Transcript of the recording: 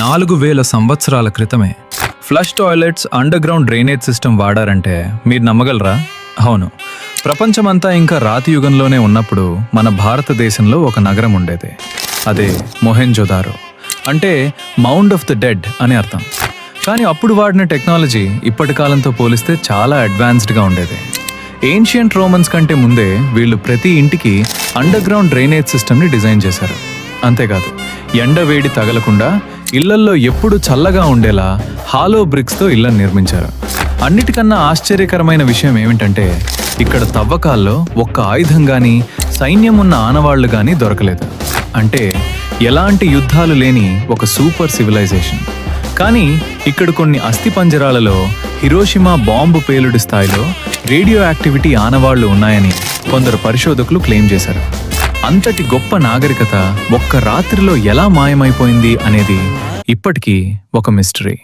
4000 సంవత్సరాల క్రితమే flush toilets under ground drainage system వాడారంటే మీరు నమ్మగలరా? అవును, ప్రపంచమంతా ఇంకా రాతి యుగంలోనే ఉన్నప్పుడు మన భారతదేశంలో ఒక నగరం ఉండేది. అదే మొహెంజోదారో, అంటే మౌండ్ ఆఫ్ ద డెడ్ అని అర్థం. కానీ అప్పుడు వాడిన టెక్నాలజీ ఇప్పటి కాలంతో పోలిస్తే చాలా అడ్వాన్స్డ్గా ఉండేది. ఏన్షియంట్ రోమన్స్ కంటే ముందే వీళ్ళు ప్రతి ఇంటికి అండర్ గ్రౌండ్ డ్రైనేజ్ సిస్టమ్ని డిజైన్ చేశారు. అంతేకాదు, ఎండ వేడి తగలకుండా ఇళ్లల్లో ఎప్పుడు చల్లగా ఉండేలా హాలో బ్రిక్స్తో ఇళ్లను నిర్మించారు. అన్నిటికన్నా ఆశ్చర్యకరమైన విషయం ఏమిటంటే ఇక్కడ తవ్వకాల్లో ఒక్క ఆయుధం కానీ సైన్యం ఉన్న ఆనవాళ్లు కానీ దొరకలేదు. అంటే ఎలాంటి యుద్ధాలు లేని ఒక సూపర్ సివిలైజేషన్. కానీ ఇక్కడ కొన్ని అస్థిపంజరాలలో హిరోషిమా బాంబు పేలుడు స్థాయిలో రేడియో యాక్టివిటీ ఆనవాళ్లు ఉన్నాయని కొందరు పరిశోధకులు క్లెయిమ్ చేశారు. అంతటి గొప్ప నాగరికత ఒక్క రాత్రిలో ఎలా మాయమైపోయింది అనేది ఇప్పటికీ ఒక మిస్టరీ.